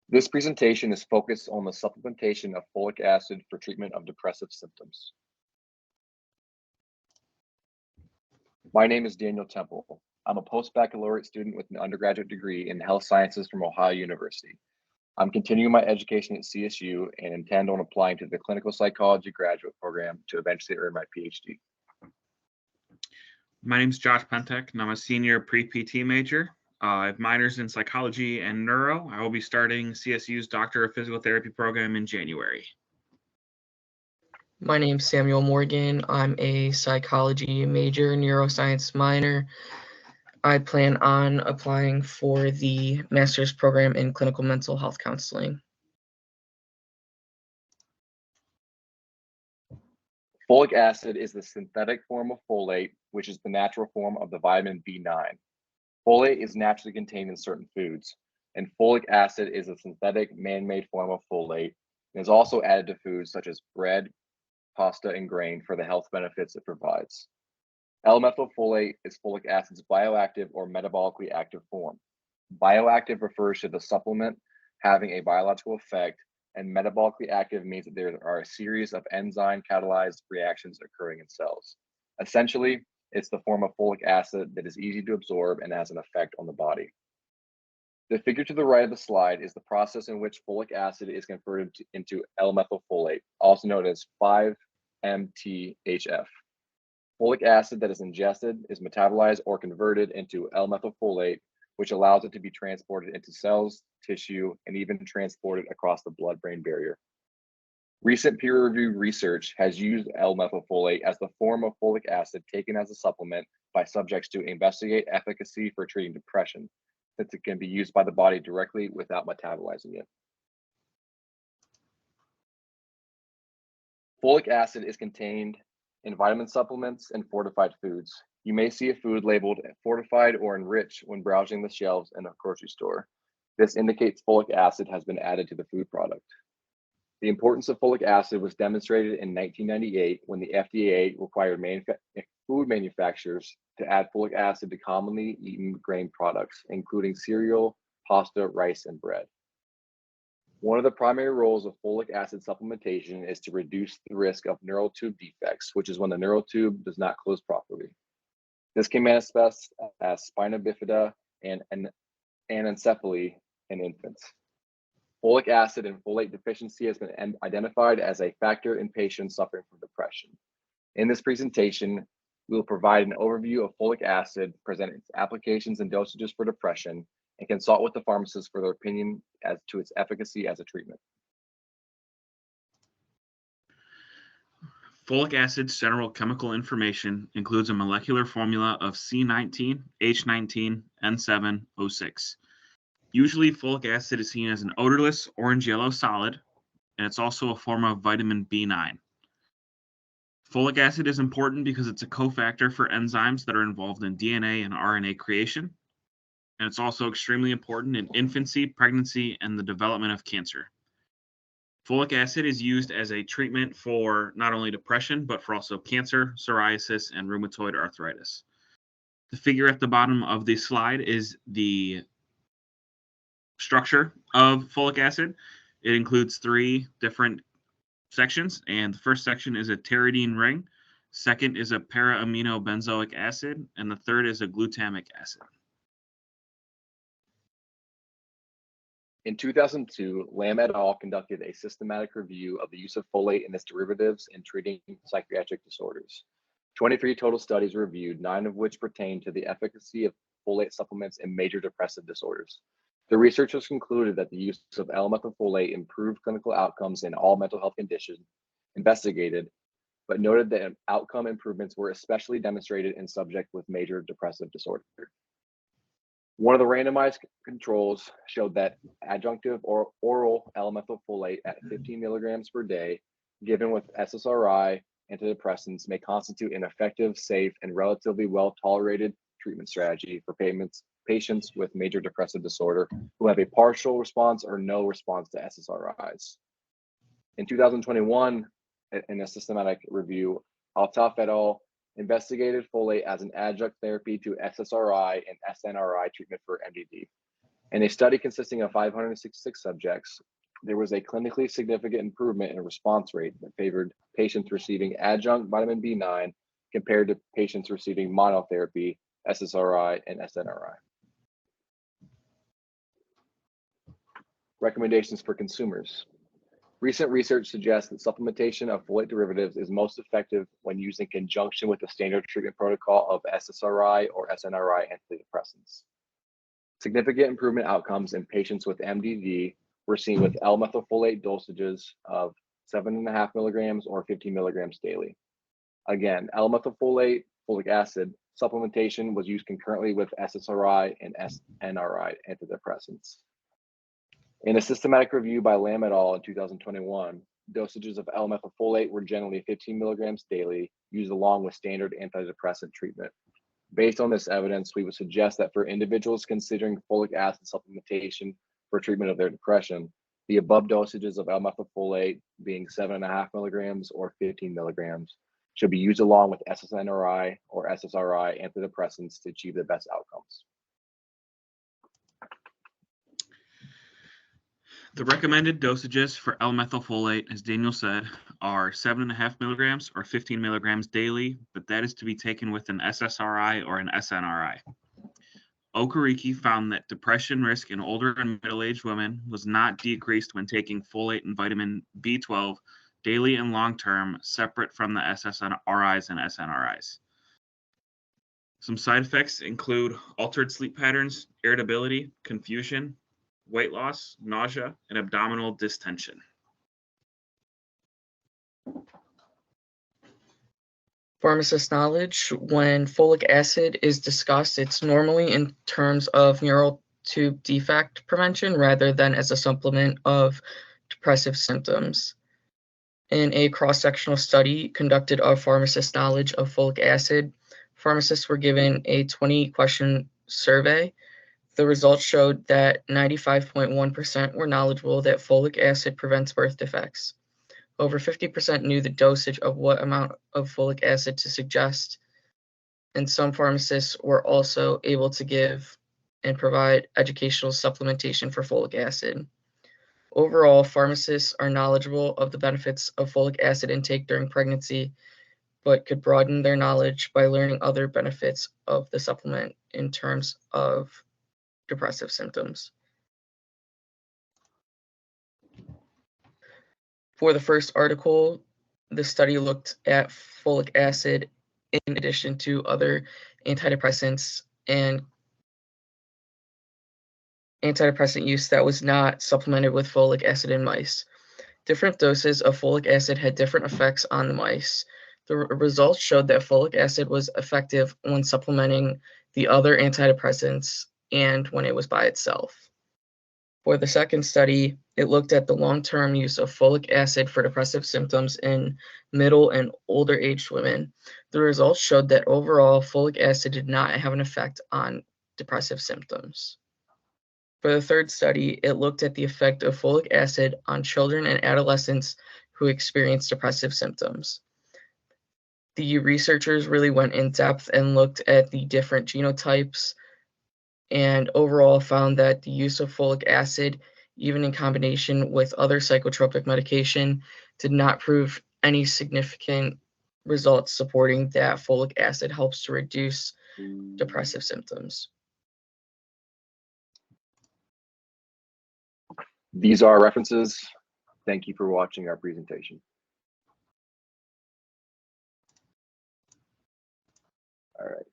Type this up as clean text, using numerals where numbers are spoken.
This presentation is focused on the supplementation of folic acid for treatment of depressive symptoms. My name is Daniel Temple. I'm a post-baccalaureate student with an undergraduate degree in health sciences from Ohio University. I'm continuing my education at CSU and intend on applying to the clinical psychology graduate program to eventually earn my PhD. My name is Josh Pentek, and I'm a senior pre-PT major. I have minors in psychology and neuro. I will be starting CSU's Doctor of Physical Therapy program in January. My name's Samuel Morgan. I'm a psychology major, neuroscience minor. I plan on applying for the master's program in clinical mental health counseling. Folic acid is the synthetic form of folate, which is the natural form of the vitamin B9. Folate is naturally contained in certain foods, and folic acid is a synthetic man-made form of folate and is also added to foods such as bread, pasta, and grain for the health benefits it provides. L-methylfolate is folic acid's bioactive or metabolically active form. Bioactive refers to the supplement having a biological effect, and metabolically active means that there are a series of enzyme catalyzed reactions occurring in cells. Essentially, it's the form of folic acid that is easy to absorb and has an effect on the body. The figure to the right of the slide is the process in which folic acid is converted into L-methylfolate, also known as 5-MTHF. Folic acid that is ingested is metabolized or converted into L-methylfolate, which allows it to be transported into cells, tissue, and even transported across the blood-brain barrier. Recent peer-reviewed research has used L-methylfolate as the form of folic acid taken as a supplement by subjects to investigate efficacy for treating depression, since it can be used by the body directly without metabolizing it. Folic acid is contained in vitamin supplements and fortified foods. You may see a food labeled fortified or enriched when browsing the shelves in a grocery store. This indicates folic acid has been added to the food product. The importance of folic acid was demonstrated in 1998 when the FDA required food manufacturers to add folic acid to commonly eaten grain products, including cereal, pasta, rice, and bread. One of the primary roles of folic acid supplementation is to reduce the risk of neural tube defects, which is when the neural tube does not close properly. This can manifest as spina bifida and anencephaly in infants. Folic acid and folate deficiency has been identified as a factor in patients suffering from depression. In this presentation, we will provide an overview of folic acid, present its applications and dosages for depression, and consult with the pharmacist for their opinion as to its efficacy as a treatment. Folic acid's general chemical information includes a molecular formula of C19H19N7O6. Usually, folic acid is seen as an odorless orange-yellow solid, and it's also a form of vitamin B9. Folic acid is important because it's a cofactor for enzymes that are involved in DNA and RNA creation, and it's also extremely important in infancy, pregnancy, and the development of cancer. Folic acid is used as a treatment for not only depression, but for also cancer, psoriasis, and rheumatoid arthritis. The figure at the bottom of the slide is the structure of folic acid. It includes 3 different sections, and the first section is a pteridine ring, second is a para-aminobenzoic acid, and the third is a glutamic acid. In 2002, Lamb et al. Conducted a systematic review of the use of folate and its derivatives in treating psychiatric disorders. 23 total studies were reviewed, 9 of which pertain to the efficacy of folate supplements in major depressive disorders. The researchers concluded that the use of L-methylfolate improved clinical outcomes in all mental health conditions investigated, but noted that outcome improvements were especially demonstrated in subjects with major depressive disorder. One of the randomized controls showed that adjunctive or oral L-methylfolate at 15 milligrams per day, given with SSRI antidepressants, may constitute an effective, safe, and relatively well-tolerated treatment strategy for patients with major depressive disorder who have a partial response or no response to SSRIs. In 2021, in a systematic review, Altaf et al. Investigated folate as an adjunct therapy to SSRI and SNRI treatment for MDD. In a study consisting of 566 subjects, there was a clinically significant improvement in response rate that favored patients receiving adjunct vitamin B9 compared to patients receiving monotherapy, SSRI, and SNRI. Recommendations for consumers. Recent research suggests that supplementation of folate derivatives is most effective when used in conjunction with the standard treatment protocol of SSRI or SNRI antidepressants. Significant improvement outcomes in patients with MDD were seen with L-methylfolate dosages of 7.5 milligrams or 15 milligrams daily. Again, L-methylfolate, folic acid supplementation was used concurrently with SSRI and SNRI antidepressants. In a systematic review by Lam et al. In 2021, dosages of L-methylfolate were generally 15 milligrams daily, used along with standard antidepressant treatment. Based on this evidence, we would suggest that for individuals considering folic acid supplementation for treatment of their depression, the above dosages of L-methylfolate, being 7.5 milligrams or 15 milligrams, should be used along with SNRI or SSRI antidepressants to achieve the best outcomes. The recommended dosages for L-methylfolate, as Daniel said, are 7.5 milligrams or 15 milligrams daily, but that is to be taken with an SSRI or an SNRI. Okereke found that depression risk in older and middle-aged women was not decreased when taking folate and vitamin B12 daily and long-term, separate from the SSRIs and SNRIs. Some side effects include altered sleep patterns, irritability, confusion, weight loss, nausea, and abdominal distension. Pharmacist knowledge: when folic acid is discussed, it's normally in terms of neural tube defect prevention rather than as a supplement of depressive symptoms. In a cross-sectional study conducted of pharmacist knowledge of folic acid, pharmacists were given a 20-question survey. The results showed that 95.1% were knowledgeable that folic acid prevents birth defects. Over 50% knew the dosage of what amount of folic acid to suggest, and some pharmacists were also able to give and provide educational supplementation for folic acid. Overall, pharmacists are knowledgeable of the benefits of folic acid intake during pregnancy, but could broaden their knowledge by learning other benefits of the supplement in terms of depressive symptoms. For the first article, the study looked at folic acid in addition to other antidepressants and antidepressant use that was not supplemented with folic acid in mice. Different doses of folic acid had different effects on the mice. The results showed that folic acid was effective when supplementing the other antidepressants and when it was by itself. For the second study, it looked at the long-term use of folic acid for depressive symptoms in middle and older aged women. The results showed that overall, folic acid did not have an effect on depressive symptoms. For the third study, it looked at the effect of folic acid on children and adolescents who experienced depressive symptoms. The researchers really went in depth and looked at the different genotypes and overall found that the use of folic acid, even in combination with other psychotropic medication, did not prove any significant results supporting that folic acid helps to reduce depressive symptoms. These are references. Thank you for watching our presentation. All right.